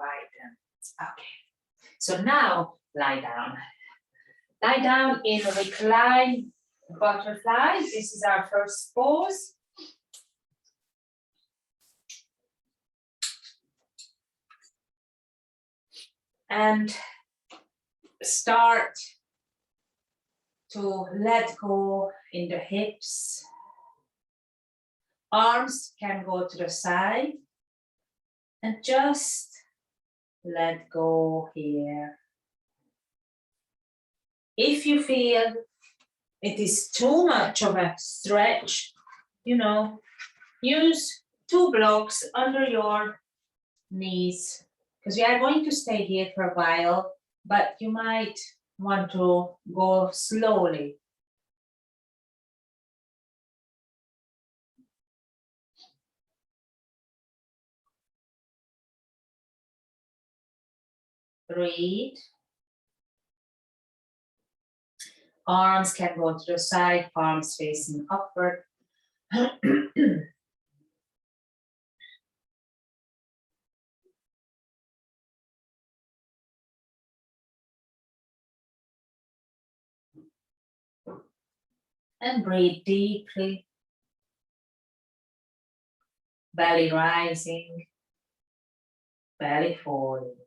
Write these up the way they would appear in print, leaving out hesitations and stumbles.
widen. Okay. So now lie down. Lie down in recline butterfly. This is our first pose. And start to let go in the hips. Arms can go to the side. And just let go here. If you feel it is too much of a stretch, use 2 blocks under your knees, because we are going to stay here for a while, but you might want to go slowly. Breathe. Arms can go to the side, palms facing upward. And breathe deeply. Belly rising, belly falling.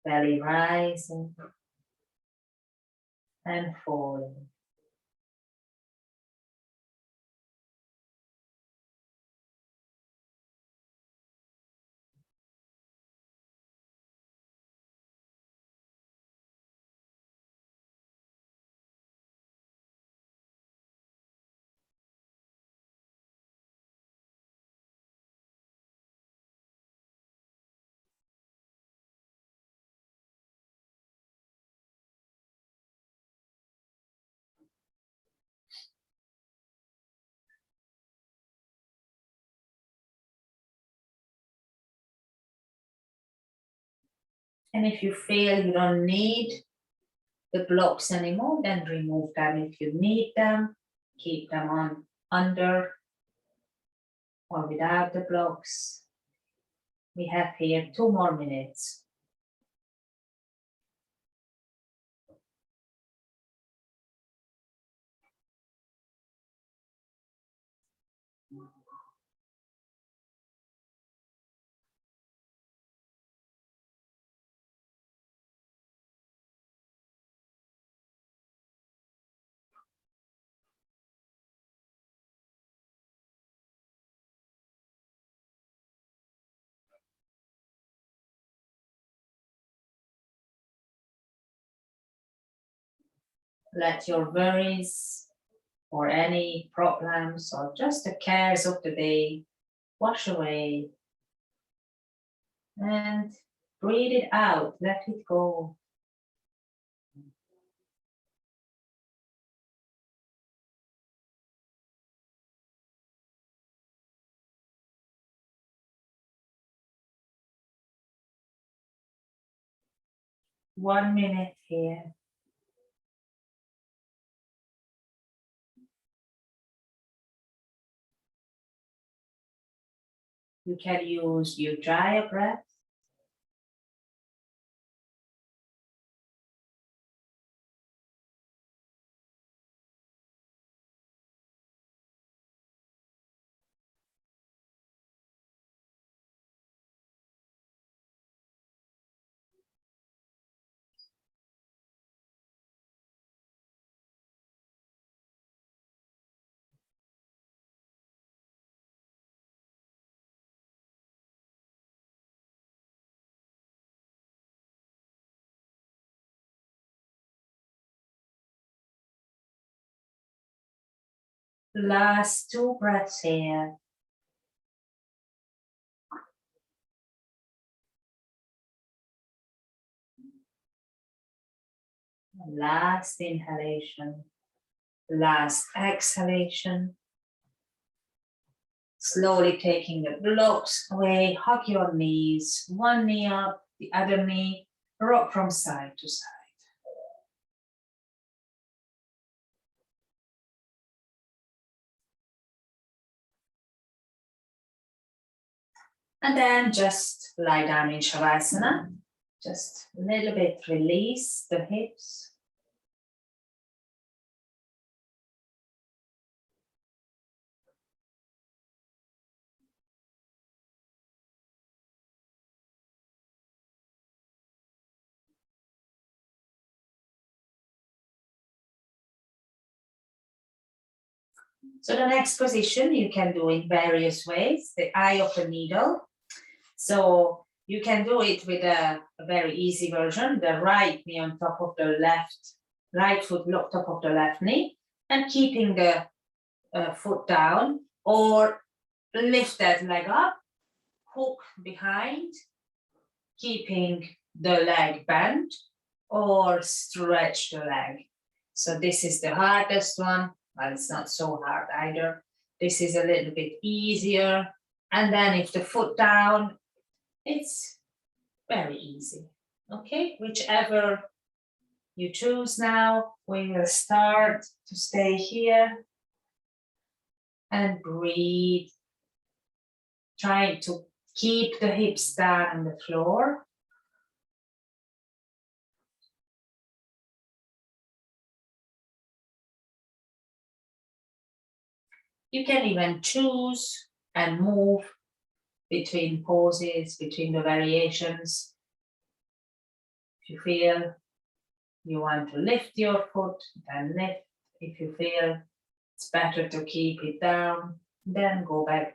Belly rising and falling. And if you feel you don't need the blocks anymore, then remove them. If you need them, keep them on under or without the blocks. We have here 2 more minutes. Let your worries or any problems or just the cares of the day wash away. And breathe it out, let it go. One minute here. You can use Ujjayi breath. Last 2 breaths here. Last inhalation. Last exhalation. Slowly taking the blocks away, hug your knees, one knee up, the other knee, rock from side to side. And then just lie down in Shavasana. Just a little bit release the hips. So the next position you can do in various ways, the eye of the needle. So you can do it with a very easy version, the right knee on top of the right foot on top of the left knee, and keeping the foot down, or lift that leg up, hook behind, keeping the leg bent, or stretch the leg. So this is the hardest one. Well, it's not so hard either. This is a little bit easier. And then if the foot down, it's very easy. Okay, whichever you choose now, we will start to stay here and breathe. Trying to keep the hips down on the floor. You can even choose and move between poses, between the variations. If you feel you want to lift your foot, then lift. If you feel it's better to keep it down, then go back down.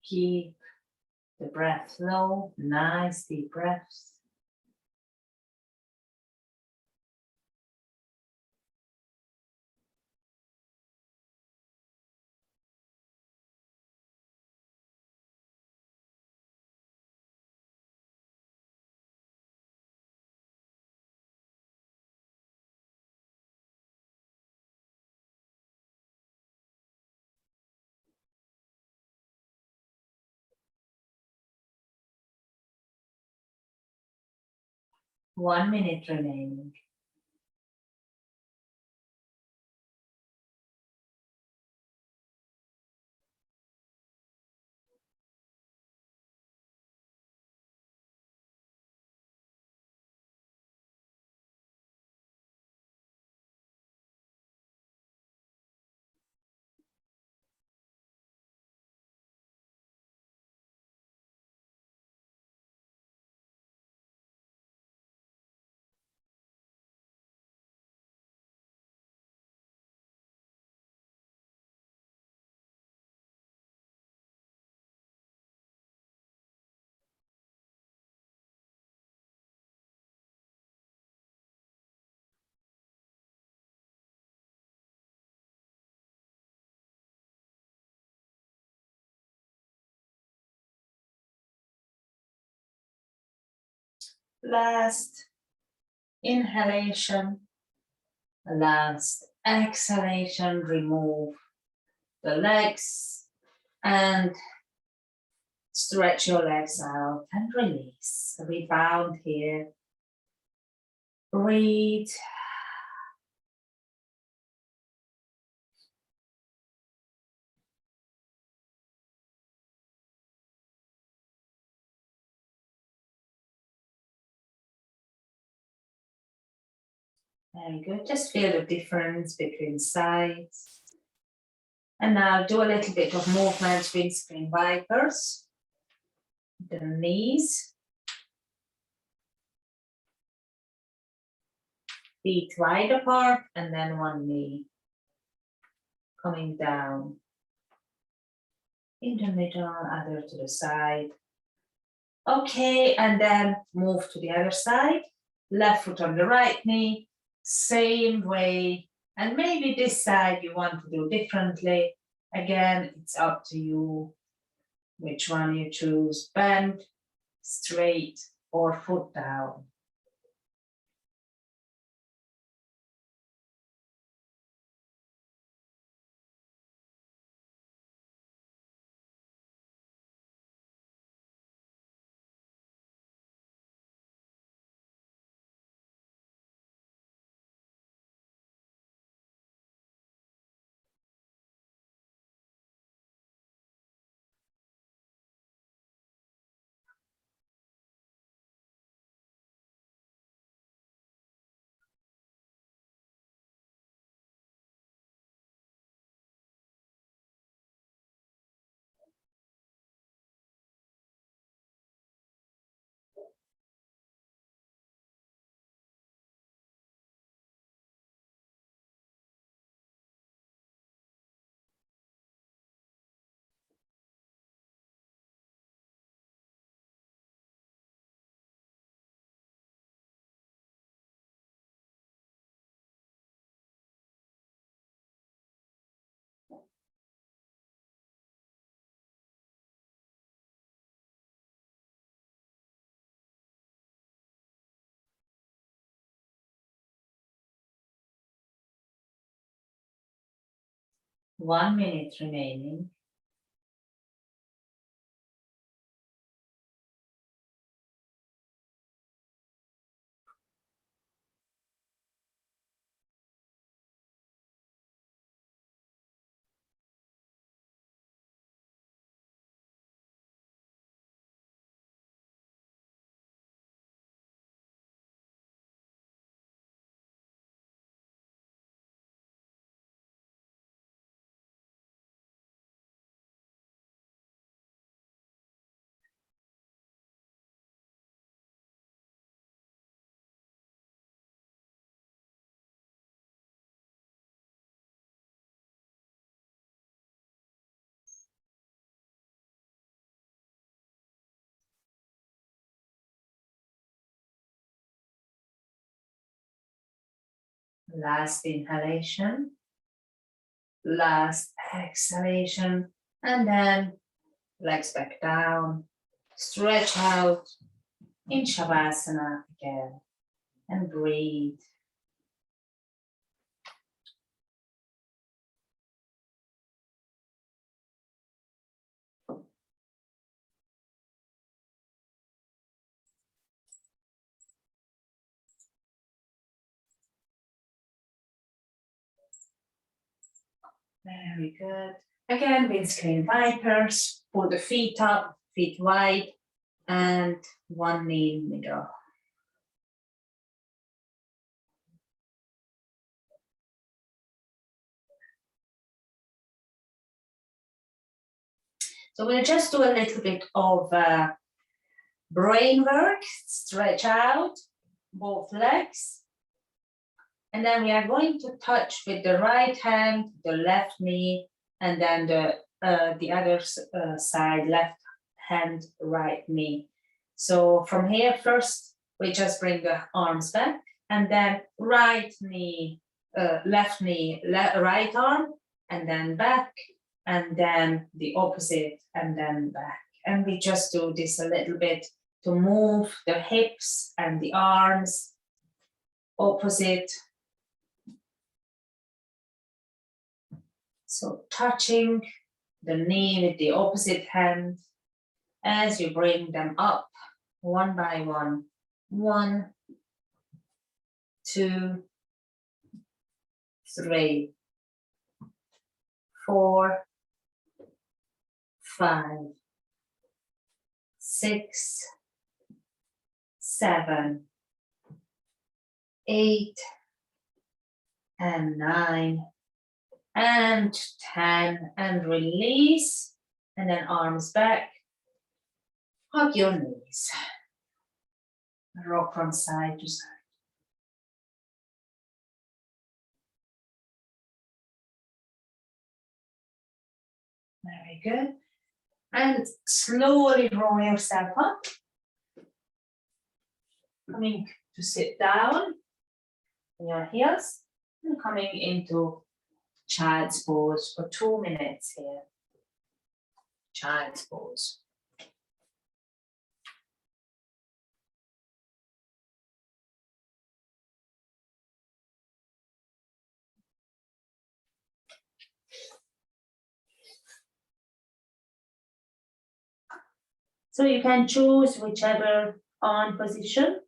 Keep the breath low, nice deep breaths. One minute remaining. Last inhalation, last exhalation, remove the legs and stretch your legs out and release. Rebound here. Breathe. Very good. Just feel the difference between sides. And now do a little bit of movement, windscreen wipers. The knees. Feet wide apart and then one knee coming down. in the middle, other to the side. Okay, and then move to the other side. Left foot on the right knee, same way. And maybe this side you want to do differently. Again, it's up to you which one you choose, bend, straight, or foot down. One minute remaining. Last inhalation, last exhalation, and then legs back down, stretch out in Shavasana again, and breathe. Very good. Again, windscreen wipers, pull the feet up, feet wide, and one knee in the middle. So we'll just do a little bit of brain work, stretch out both legs. And then we are going to touch with the right hand, the left knee, and then the other side, left hand, right knee. So from here, first, we just bring the arms back, and then right knee, left knee, right arm, and then back, and then the opposite, and then back. And we just do this a little bit to move the hips and the arms, opposite. So touching the knee with the opposite hand as you bring them up one by one. 1, 2, 3, 4, 5, 6, 7, 8, and 9, and 10, and release, and then arms back, hug your knees, rock from side to side. Very good. And slowly roll yourself up. Coming to sit down on your heels and coming into child's pose for 2 minutes here. Child's pose. So you can choose whichever arm position.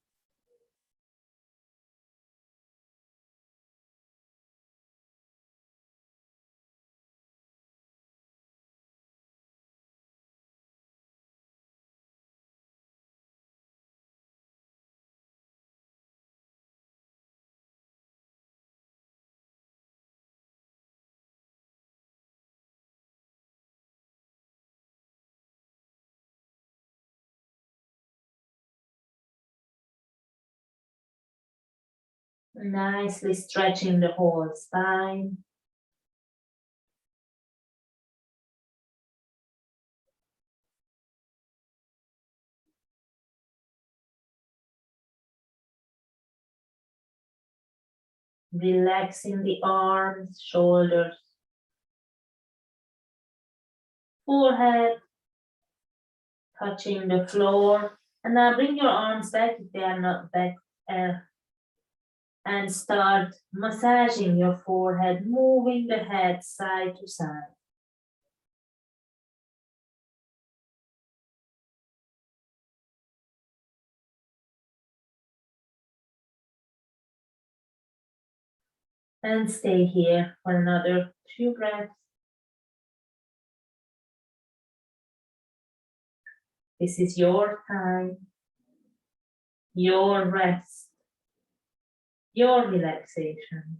Nicely stretching the whole spine. Relaxing the arms, shoulders, forehead, touching the floor. And now bring your arms back if they are not back. And start massaging your forehead, moving the head side to side. And stay here for another few breaths. This is your time, your rest, your relaxation.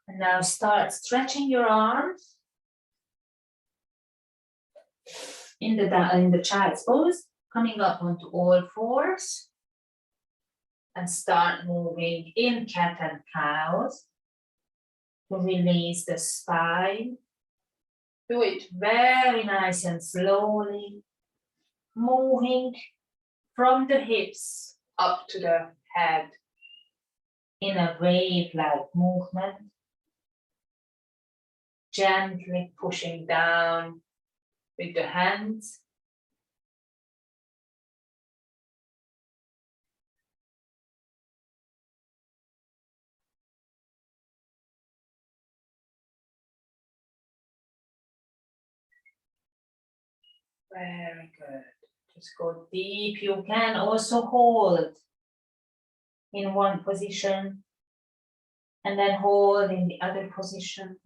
And now start stretching your arms in the child's pose, coming up onto all fours. And start moving in cat and cows to release the spine. Do it very nice and slowly, moving from the hips up to the head in a wave-like movement. Gently pushing down with the hands. Very good. Just go deep. You can also hold in one position and then hold in the other position.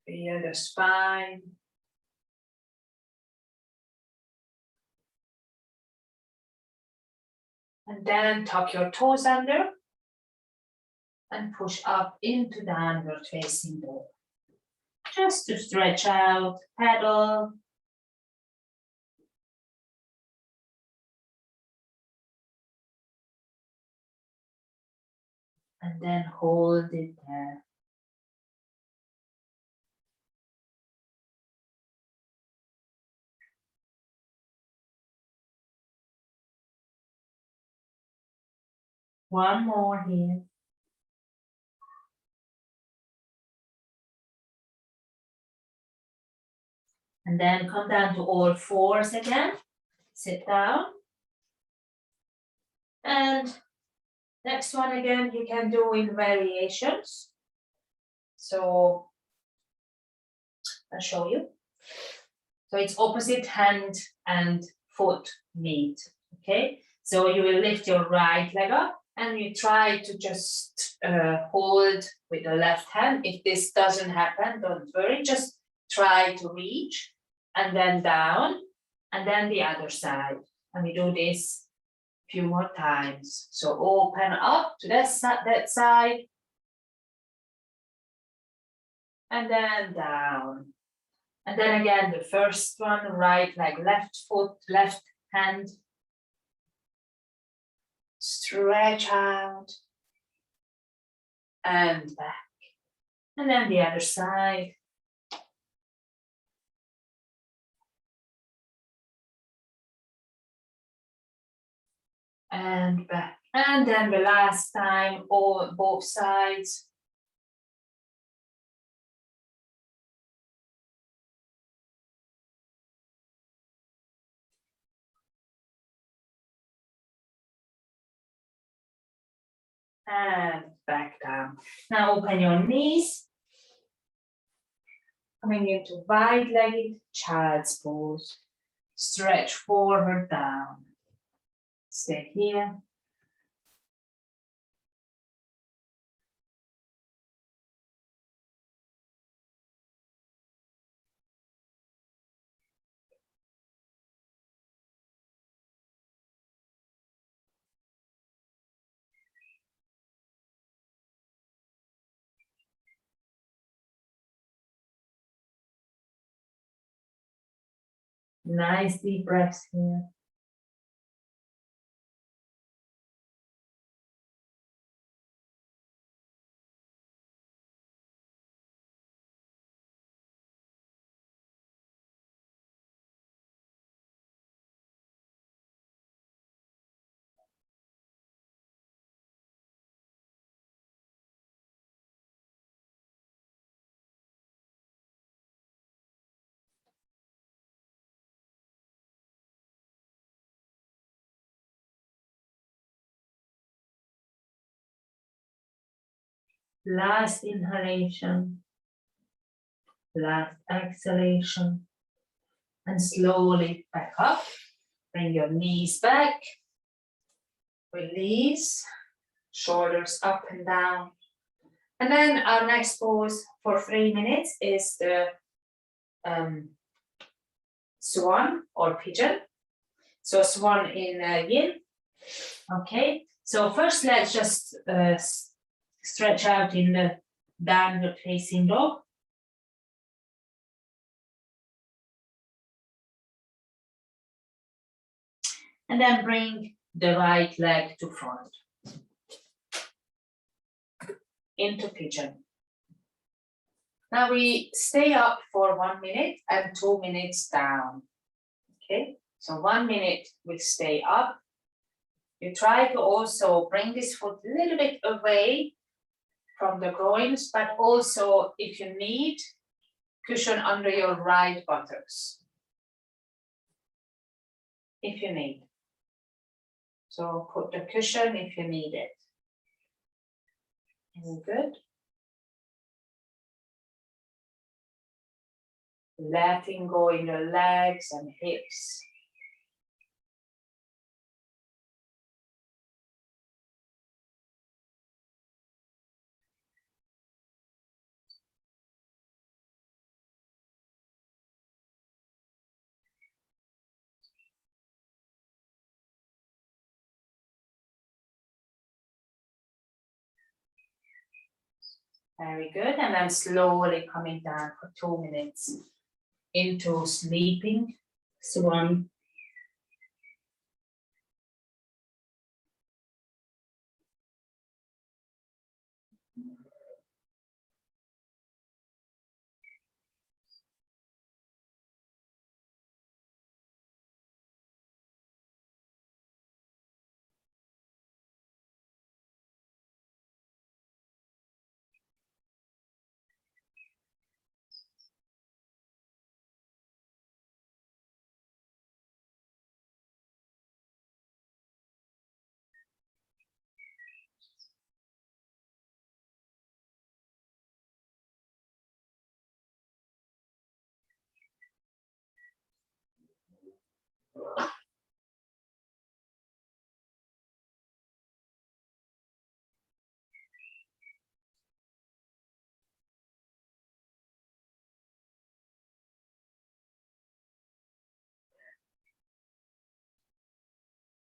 Feel the spine. And then tuck your toes under and push up into downward facing dog. Just to stretch out, pedal. And then hold it there. One more here. And then come down to all fours again. Sit down. And next one again, you can do in variations. So I'll show you. So it's opposite hand and foot meet, okay? So you will lift your right leg up and you try to just hold with the left hand. If this doesn't happen, don't worry, just try to reach and then down, and then the other side. And we do this a few more times. So open up to that side, and then down. And then again, the first one, right leg, left foot, left hand. Stretch out and back. And then the other side. And back. And then the last time, both sides. And back down. Now open your knees. Coming into wide-legged child's pose. Stretch forward, down. Stay here. Nice deep breaths here. Last inhalation. Last exhalation. And slowly back up. Bring your knees back. Release. Shoulders up and down. And then our next pose for 3 minutes is the swan or pigeon. So swan in yin. Okay. So first let's just stretch out in the downward facing dog. And then bring the right leg to front. Into pigeon. Now we stay up for 1 minute and 2 minutes down. Okay, so 1 minute we stay up. You try to also bring this foot a little bit away from the groins, but also if you need, cushion under your right buttocks. If you need. So put the cushion if you need it. Very good. Letting go in your legs and hips. Very good. And then slowly coming down for 2 minutes into sleeping swan.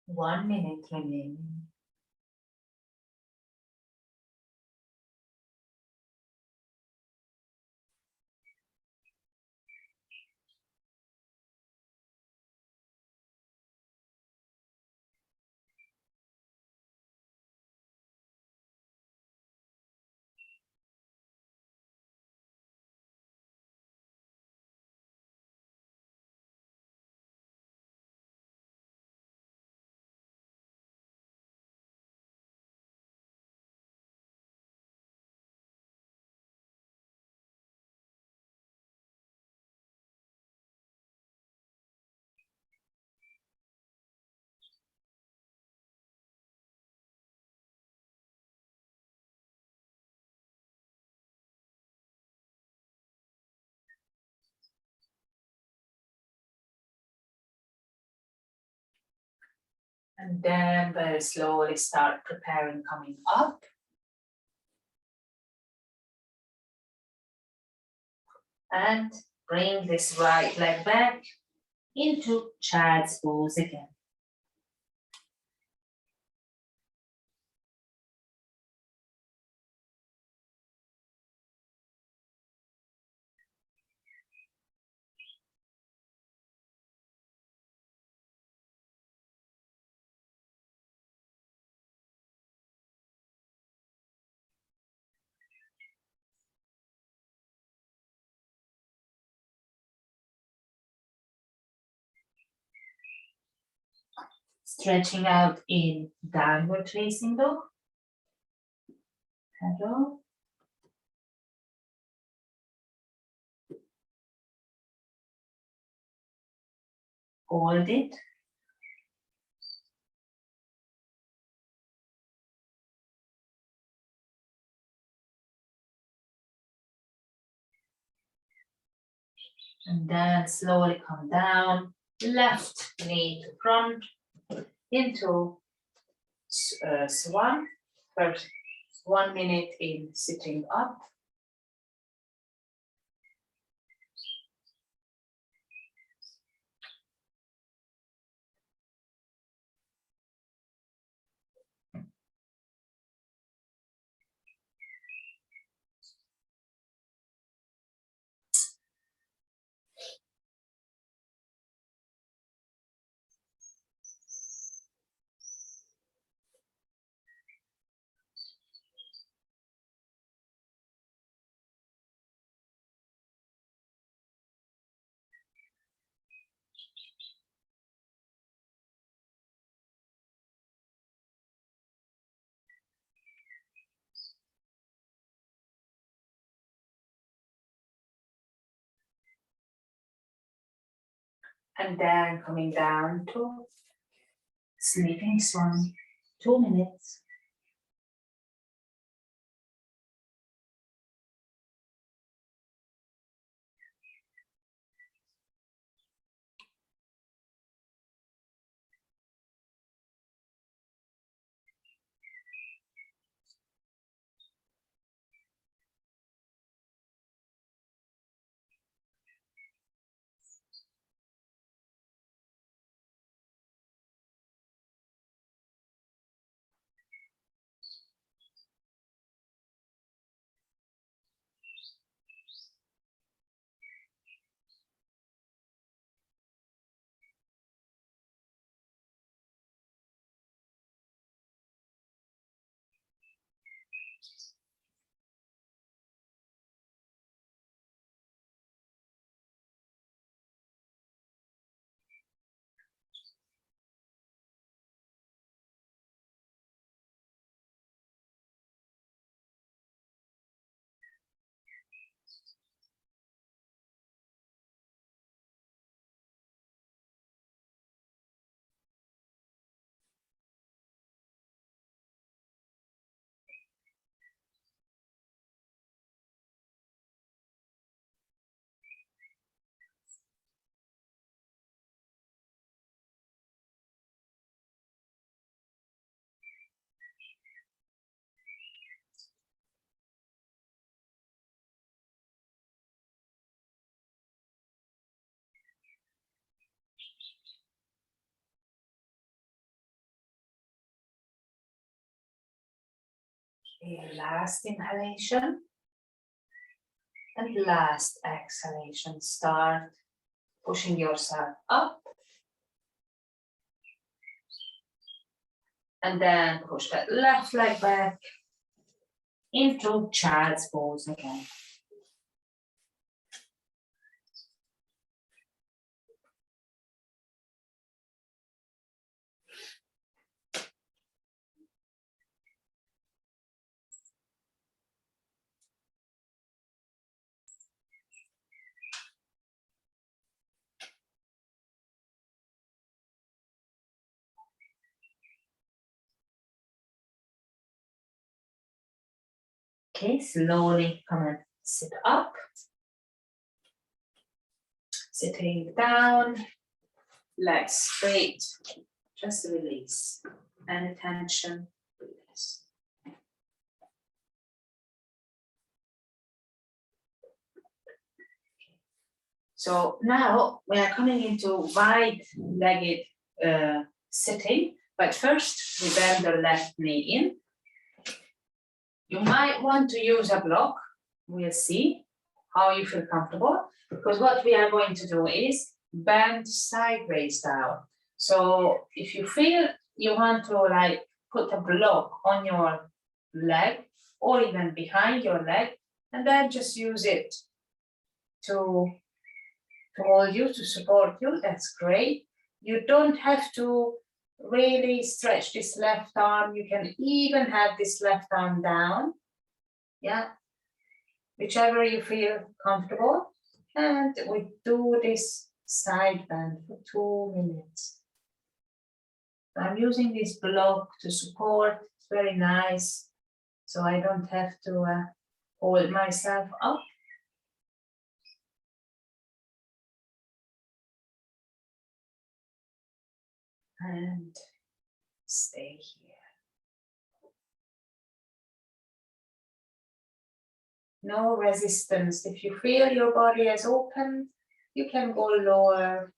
1 minute remaining. And then very slowly start preparing coming up. And bring this right leg back into child's pose again. Stretching out in downward facing dog. Pedal. Hold it. And then slowly come down, left knee to front, into swan. First 1 minute in sitting up. And then coming down to sleeping swan, 2 minutes. Okay, last inhalation and last exhalation. Start pushing yourself up. And then push that left leg back into child's pose again. Okay, slowly come and sit up. Sitting down, legs straight, just release any tension, release. So now we are coming into wide-legged sitting, but first we bend the left knee in. You might want to use a block. We'll see how you feel comfortable, because what we are going to do is bend sideways down. So if you feel you want to like put a block on your leg or even behind your leg, and then just use it to hold you, to support you, that's great. You don't have to really stretch this left arm. You can even have this left arm down. Yeah, whichever you feel comfortable. And we do this side bend for 2 minutes. I'm using this block to support. It's very nice. So I don't have to hold myself up. And stay here. No resistance. If you feel your body is open, you can go lower.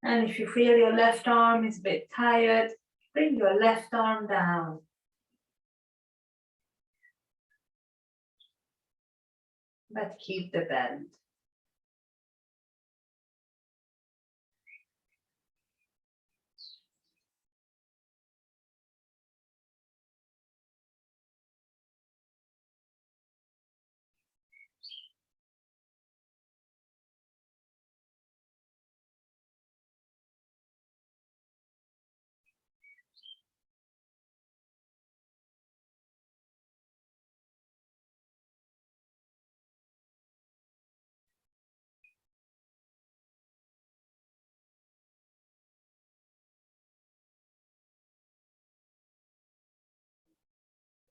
And if you feel your left arm is a bit tired, bring your left arm down. But keep the bend.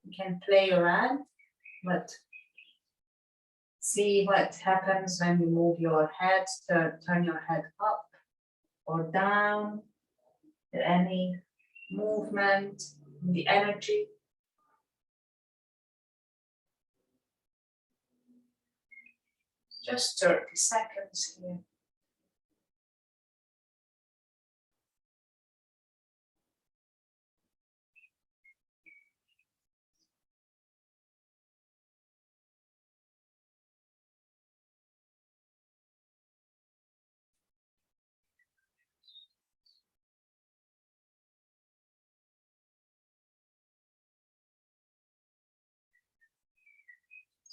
You can play around, but see what happens when you move your head, turn your head up or down. Any movement, the energy. Just 30 seconds here.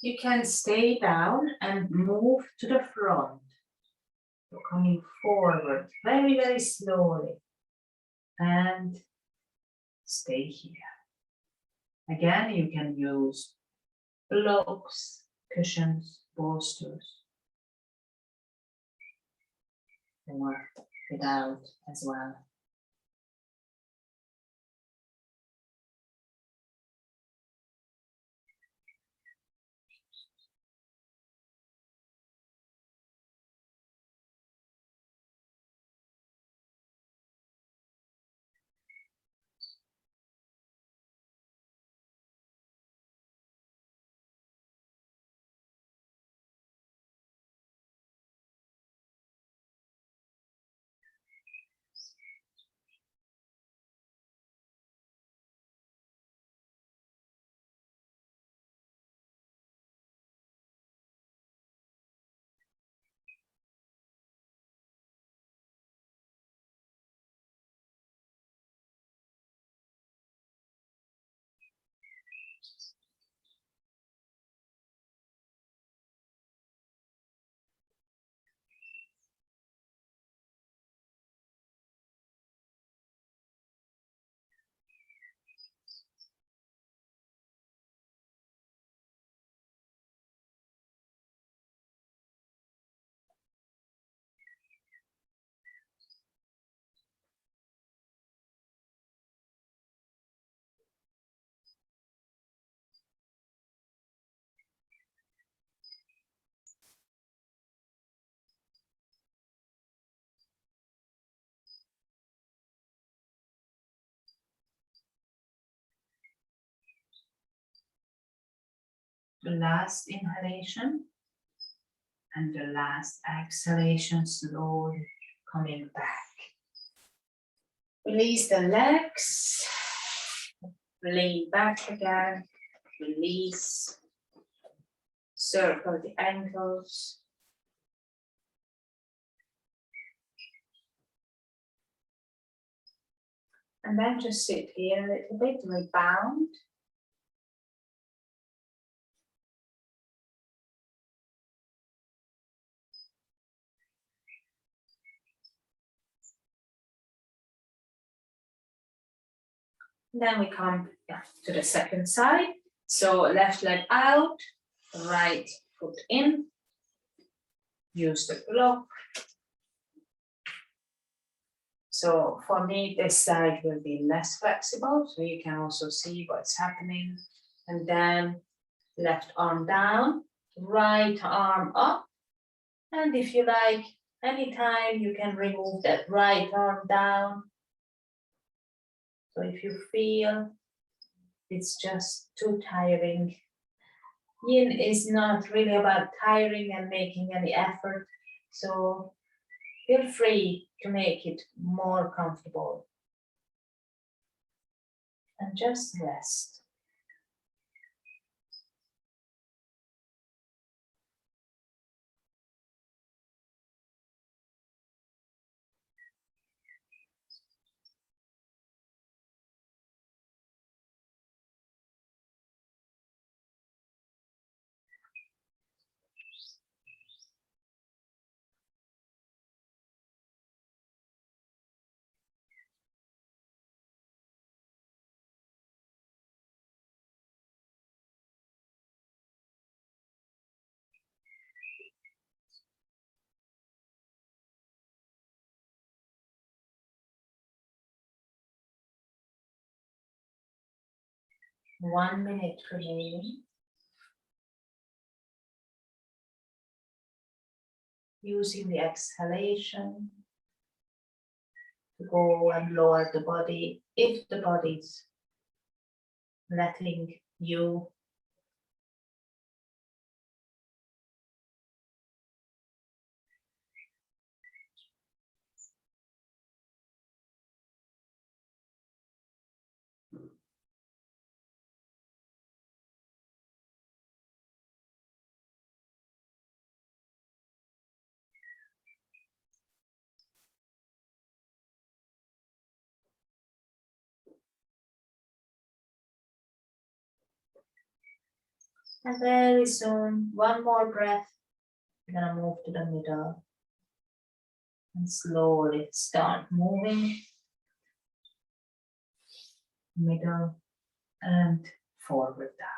You can stay down and move to the front. You're coming forward very, very slowly. And stay here. Again, you can use blocks, cushions, bolsters, or without as well. The last inhalation and the last exhalation, slowly coming back. Release the legs, lean back again, release, circle the ankles. And then just sit here a little bit, rebound. Then we come to the second side. So left leg out, right foot in. Use the block. So for me, this side will be less flexible, so you can also see what's happening. And then left arm down, right arm up. And if you like, anytime you can remove that right arm down. So if you feel it's just too tiring, yin is not really about tiring and making any effort. So feel free to make it more comfortable. And just rest. One minute remaining. Using the exhalation to go and lower the body if the body's letting you. And very soon, one more breath. You're gonna move to the middle and slowly start moving. Middle and forward down.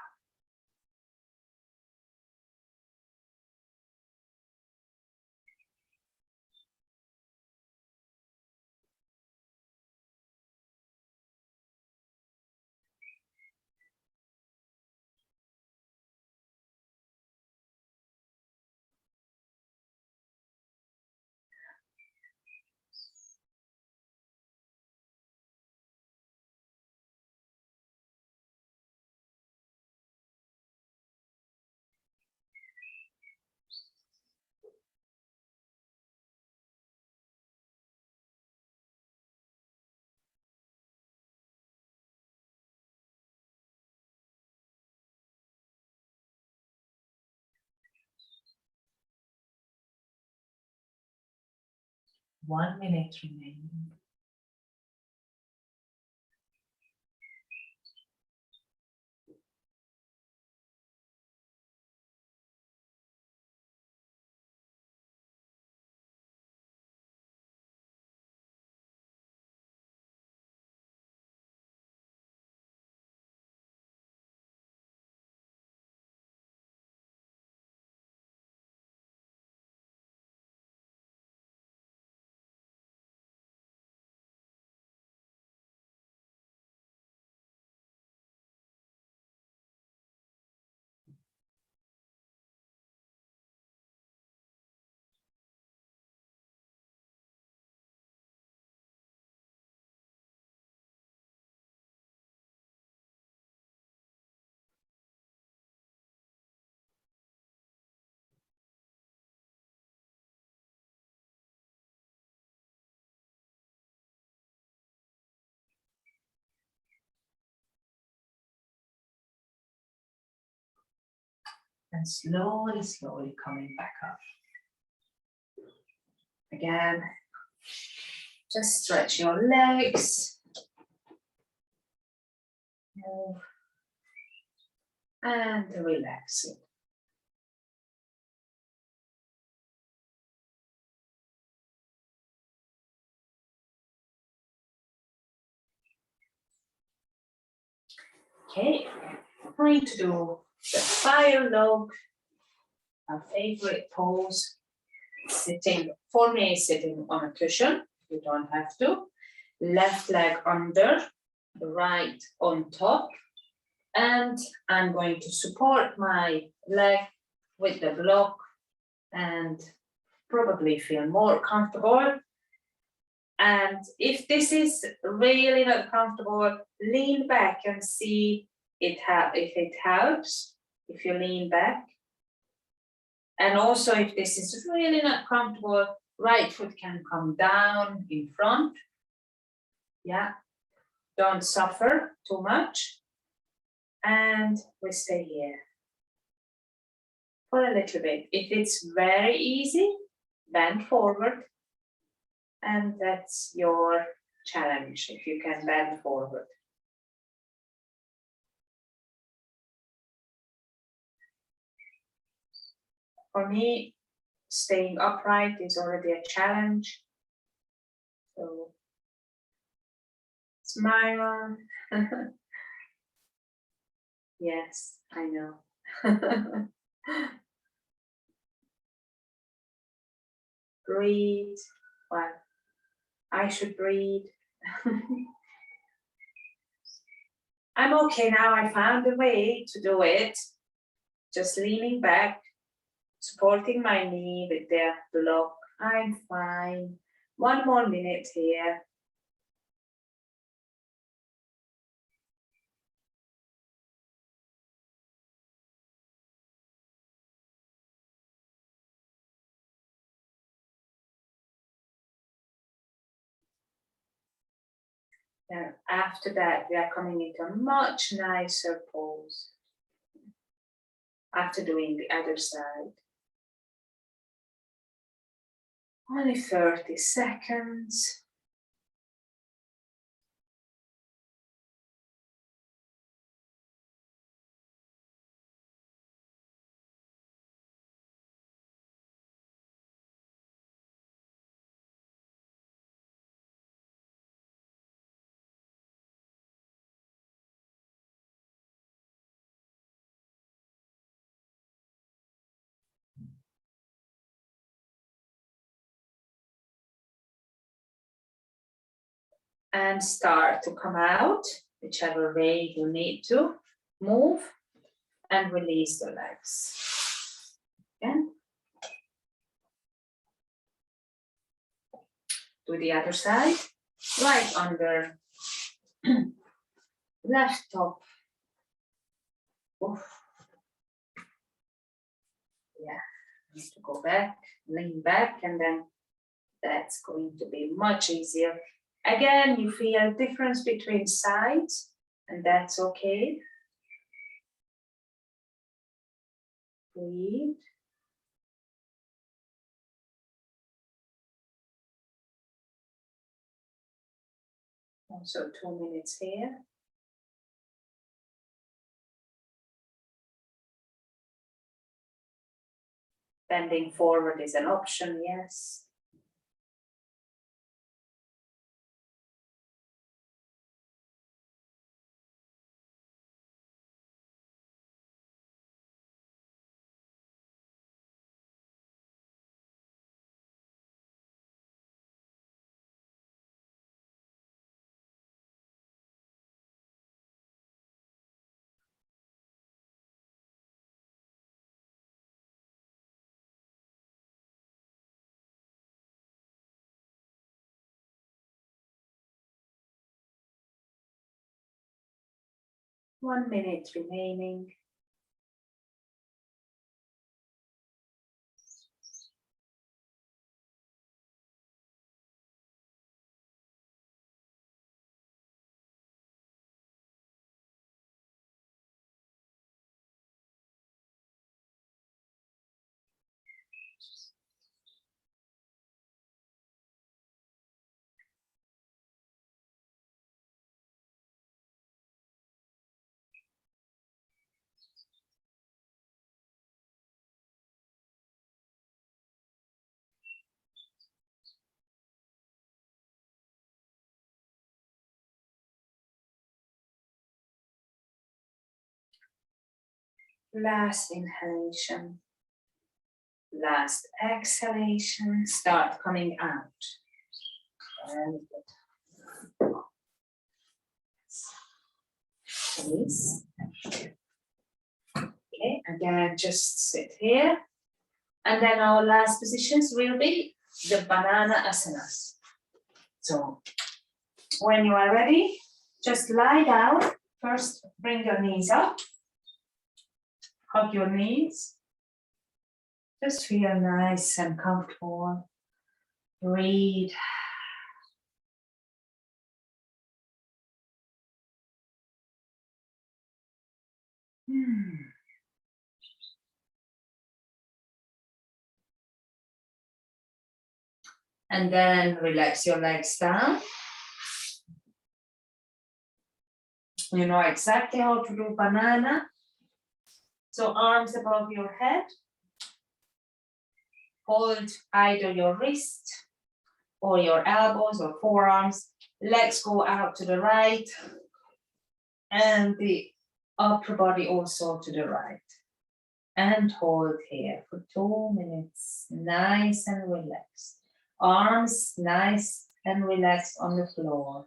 One minute remaining. And slowly, slowly coming back up. Again, just stretch your legs. Move. And relax it. Okay, I'm going to do the fire log, my favorite pose. Sitting, for me, sitting on a cushion. You don't have to. Left leg under, right on top. And I'm going to support my leg with the block and probably feel more comfortable. And if this is really not comfortable, lean back and see if it helps, if you lean back. And also if this is really not comfortable, right foot can come down in front. Yeah, don't suffer too much. And we stay here for a little bit. If it's very easy, bend forward. And that's your challenge, if you can bend forward. For me, staying upright is already a challenge. So, smile. Yes, I know. Breathe. Well, I should breathe. I'm okay now. I found a way to do it. Just leaning back, supporting my knee with the block. I'm fine. 1 more minute here. And after that, we are coming into a much nicer pose. After doing the other side. Only 30 seconds. And start to come out, whichever way you need to. Move and release the legs. Again. Do the other side. Right under. Left top. Oof. Yeah, need to go back, lean back, and then that's going to be much easier. Again, you feel a difference between sides, and that's okay. Breathe. Also 2 minutes here. Bending forward is an option, yes. One minute remaining. Last inhalation. Last exhalation. Start coming out. Very good. Please. Okay, again, just sit here. And then our last positions will be the banana asanas. So when you are ready, just lie down. First, bring your knees up. Hug your knees. Just feel nice and comfortable. Breathe. And then relax your legs down. You know exactly how to do banana. So arms above your head. Hold either your wrist or your elbows or forearms. Legs go out to the right. And the upper body also to the right. And hold here for 2 minutes. Nice and relaxed. Arms nice and relaxed on the floor.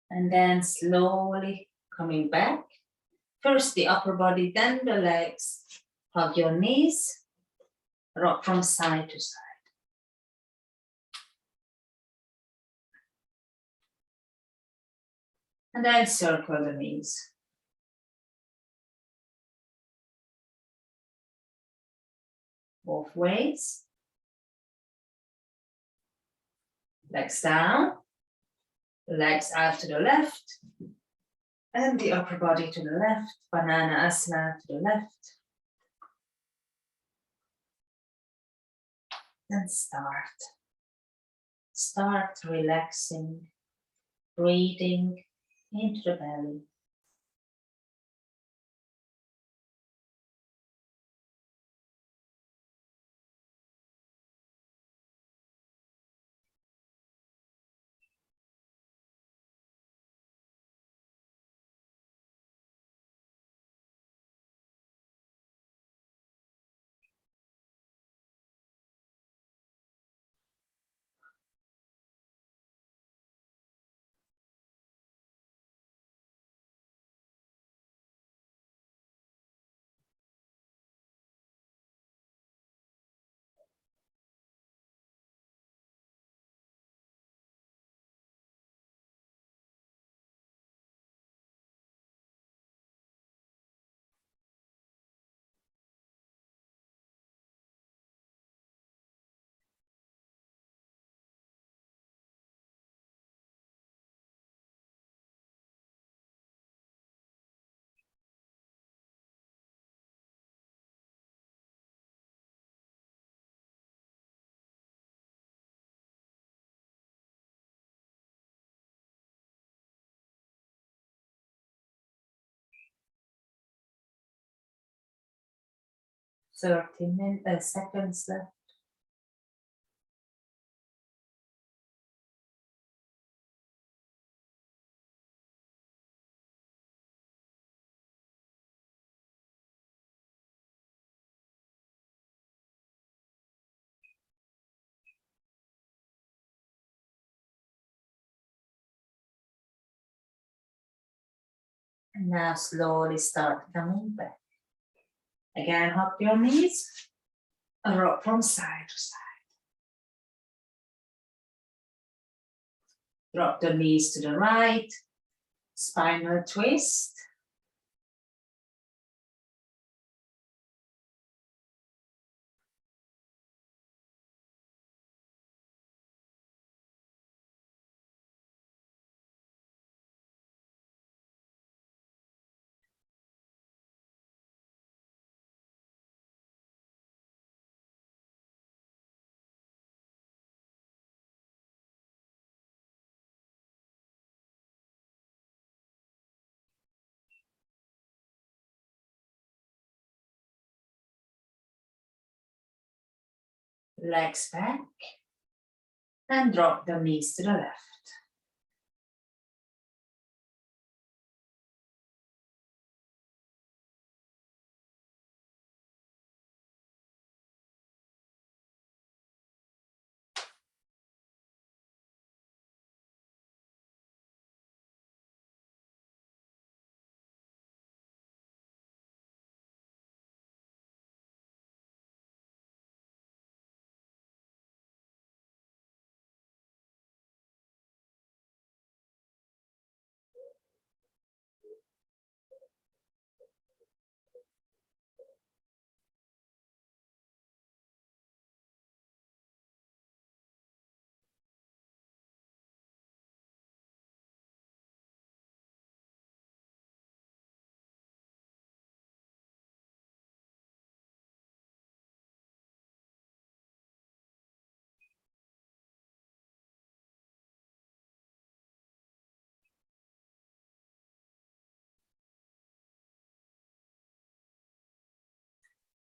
And then slowly coming back. First the upper body, then the legs. Hug your knees. Rock from side to side. And then circle the knees. Both ways. Legs down. Legs out to the left. And the upper body to the left. Banana asana to the left. And start. Start relaxing, breathing into the belly. seconds left. And now slowly start coming back. Again, hop your knees, rock from side to side. Drop the knees to the right, spinal twist. Legs back and drop the knees to the left.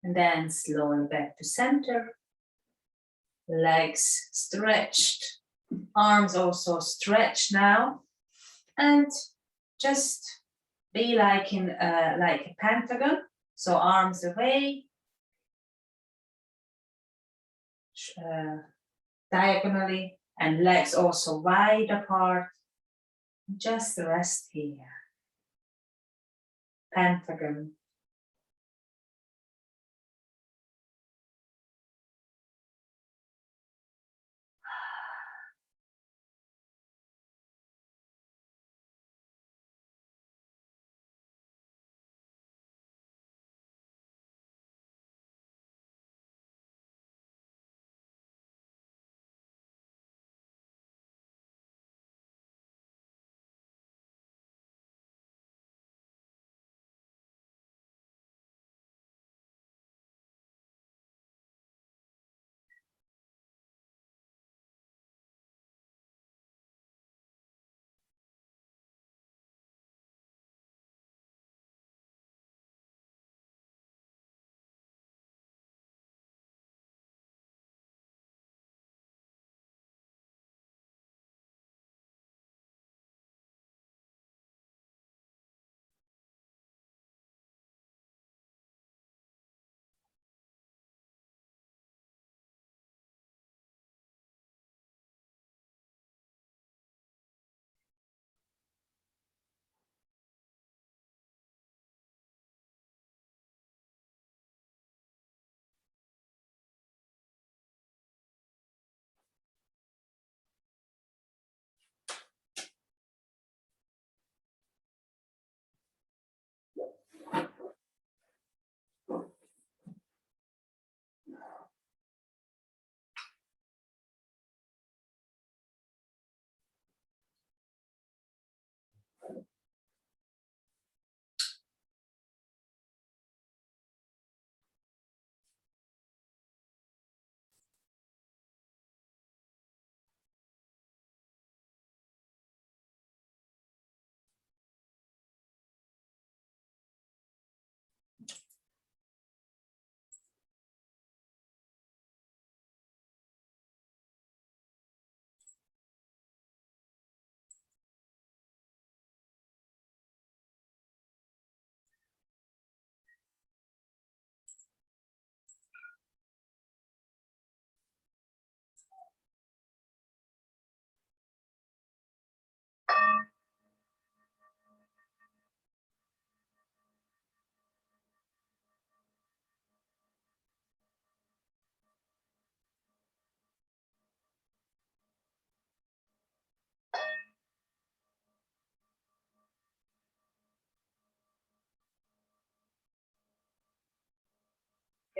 And then slowly back to center. Legs stretched, arms also stretched now. And just be like a pentagon. So arms away, diagonally, and legs also wide apart. Just rest here. Pentagon.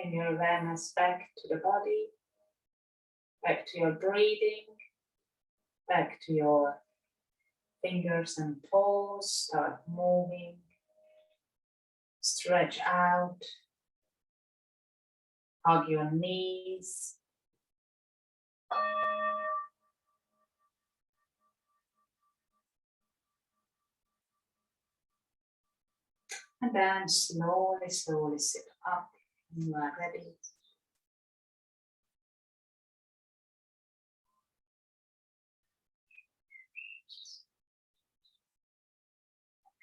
Bring your awareness back to the body, back to your breathing, back to your fingers and toes. Start moving, stretch out, hug your knees. And then slowly sit up when you are ready.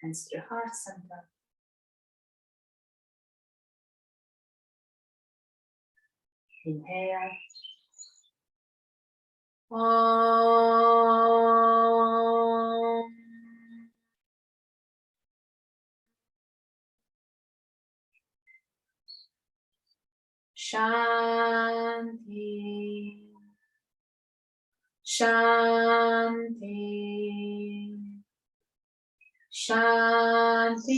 Hands to your heart center. Inhale. Om. Shanti. Shanti. Shanti.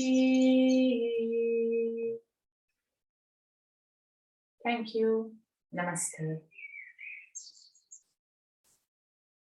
Thank you. Namaste.